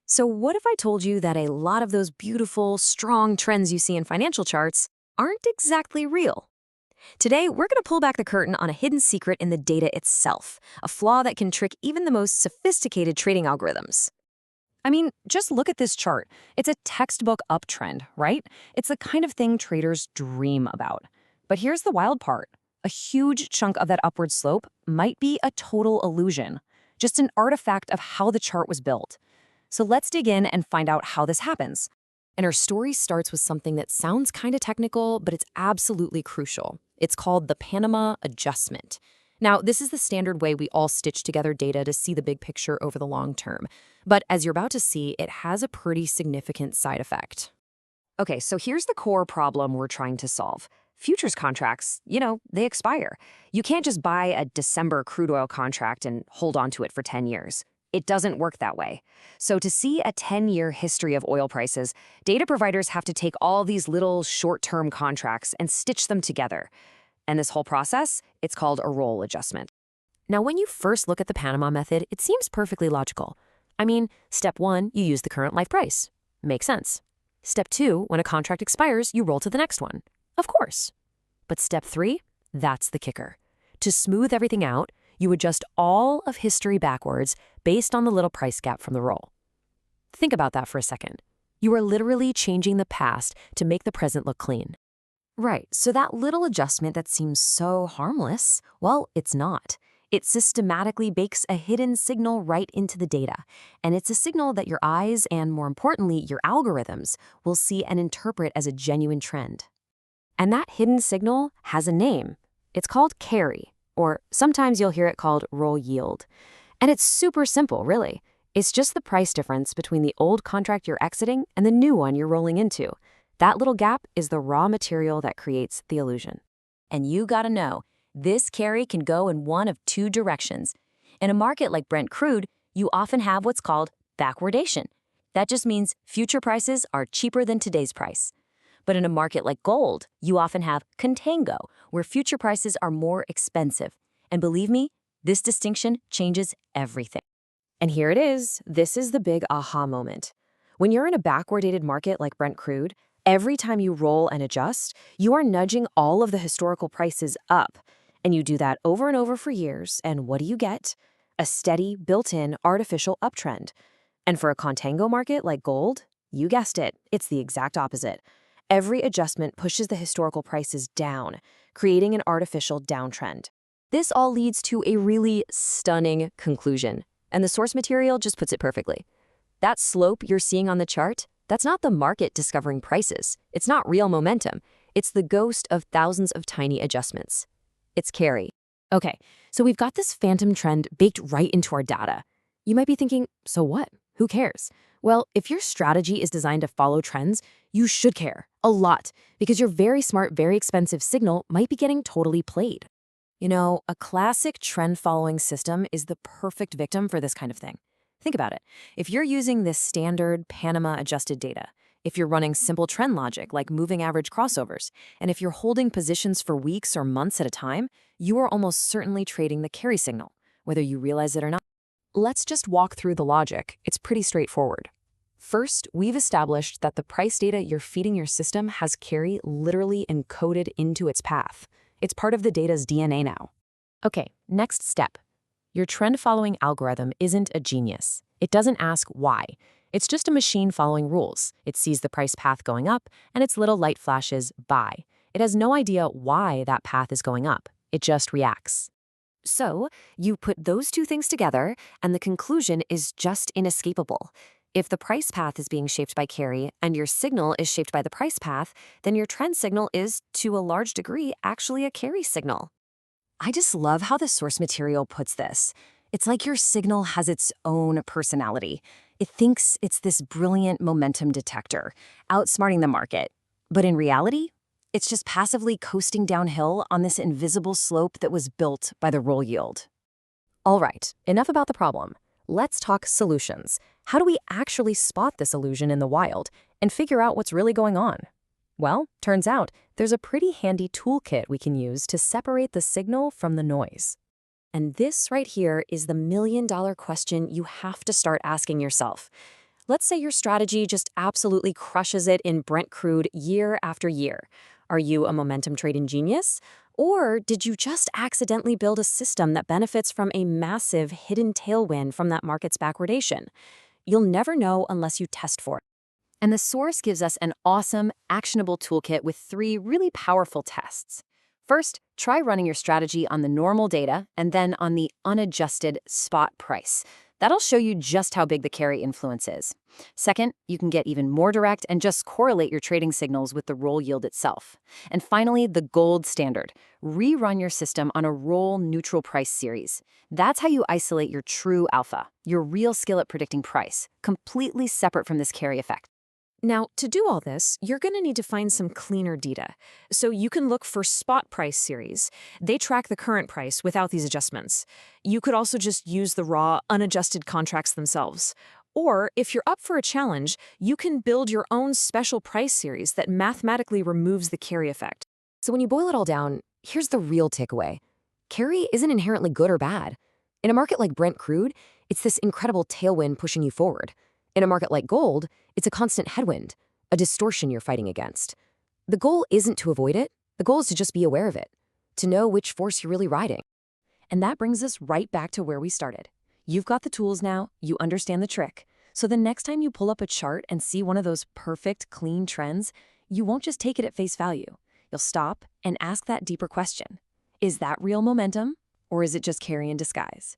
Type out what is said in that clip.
So what if I told you that a lot of those beautiful, strong trends you see in financial charts aren't exactly real? Today, we're going to pull back the curtain on a hidden secret in the data itself, a flaw that can trick even the most sophisticated trading algorithms. I mean, just look at this chart. It's a textbook uptrend, right? It's the kind of thing traders dream about. But here's the wild part. A huge chunk of that upward slope might be a total illusion, just an artifact of how the chart was built. So let's dig in and find out how this happens. And our story starts with something that sounds kind of technical, but it's absolutely crucial. It's called the Panama adjustment. Now, this is the standard way we all stitch together data to see the big picture over the long term. But as you're about to see, it has a pretty significant side effect. Okay, so here's the core problem we're trying to solve. Futures contracts, they expire. You can't just buy a December crude oil contract and hold on to it for 10 years. It doesn't work that way. So to see a 10-year history of oil prices, data providers have to take all these little short-term contracts and stitch them together. And this whole process, it's called a roll adjustment. Now, when you first look at the Panama method, it seems perfectly logical. I mean, step 1, you use the current live price. Makes sense. Step 2, when a contract expires, you roll to the next one. Of course. But step 3, that's the kicker. To smooth everything out, you adjust all of history backwards based on the little price gap from the roll. Think about that for a second. You are literally changing the past to make the present look clean. Right, so that little adjustment that seems so harmless, well, it's not. It systematically bakes a hidden signal right into the data, and it's a signal that your eyes and, more importantly, your algorithms will see and interpret as a genuine trend. And that hidden signal has a name. It's called carry, or sometimes you'll hear it called roll yield. And it's super simple, really. It's just the price difference between the old contract you're exiting and the new one you're rolling into. That little gap is the raw material that creates the illusion. And you gotta know, this carry can go in one of two directions. In a market like Brent crude, you often have what's called backwardation. That just means future prices are cheaper than today's price. But in a market like gold, you often have contango, where future prices are more expensive. And believe me, this distinction changes everything. And here it is. This is the big aha moment. When you're in a backwardated market like Brent crude, every time you roll and adjust, you are nudging all of the historical prices up. And you do that over and over for years, and what do you get? A steady, built-in, artificial uptrend. And for a contango market like gold, you guessed it, it's the exact opposite. Every adjustment pushes the historical prices down, creating an artificial downtrend. This all leads to a really stunning conclusion, and the source material just puts it perfectly. That slope you're seeing on the chart, that's not the market discovering prices. It's not real momentum. It's the ghost of thousands of tiny adjustments. It's carry. Okay, so we've got this phantom trend baked right into our data. You might be thinking, so what? Who cares? Well, if your strategy is designed to follow trends, you should care a lot, because your very smart, very expensive signal might be getting totally played. A classic trend-following system is the perfect victim for this kind of thing. Think about it. If you're using this standard Panama-adjusted data, if you're running simple trend logic like moving average crossovers, and if you're holding positions for weeks or months at a time, you are almost certainly trading the carry signal, whether you realize it or not. Let's just walk through the logic. It's pretty straightforward. First, we've established that the price data you're feeding your system has carry literally encoded into its path. It's part of the data's DNA now. Okay, next step. Your trend-following algorithm isn't a genius. It doesn't ask why. It's just a machine following rules. It sees the price path going up, and its little light flashes buy. It has no idea why that path is going up. It just reacts. So, you put those two things together, and the conclusion is just inescapable. If the price path is being shaped by carry, and your signal is shaped by the price path, then your trend signal is, to a large degree, actually a carry signal. I just love how the source material puts this. It's like your signal has its own personality. It thinks it's this brilliant momentum detector, outsmarting the market. But in reality, it's just passively coasting downhill on this invisible slope that was built by the roll yield. All right, enough about the problem. Let's talk solutions. How do we actually spot this illusion in the wild and figure out what's really going on? Well, turns out there's a pretty handy toolkit we can use to separate the signal from the noise. And this right here is the million-dollar question you have to start asking yourself. Let's say your strategy just absolutely crushes it in Brent crude year after year. Are you a momentum trading genius? Or did you just accidentally build a system that benefits from a massive hidden tailwind from that market's backwardation? You'll never know unless you test for it. And the source gives us an awesome, actionable toolkit with 3 really powerful tests. First, try running your strategy on the normal data and then on the unadjusted spot price. That'll show you just how big the carry influence is. Second, you can get even more direct and just correlate your trading signals with the roll yield itself. And finally, the gold standard. Rerun your system on a roll neutral price series. That's how you isolate your true alpha, your real skill at predicting price, completely separate from this carry effect. Now, to do all this, you're going to need to find some cleaner data. So you can look for spot price series. They track the current price without these adjustments. You could also just use the raw, unadjusted contracts themselves. Or, if you're up for a challenge, you can build your own special price series that mathematically removes the carry effect. So when you boil it all down, here's the real takeaway. Carry isn't inherently good or bad. In a market like Brent crude, it's this incredible tailwind pushing you forward. In a market like gold, it's a constant headwind, a distortion you're fighting against. The goal isn't to avoid it. The goal is to just be aware of it, to know which force you're really riding. And that brings us right back to where we started. You've got the tools now, you understand the trick. So the next time you pull up a chart and see one of those perfect, clean trends, you won't just take it at face value. You'll stop and ask that deeper question. Is that real momentum, or is it just carry in disguise?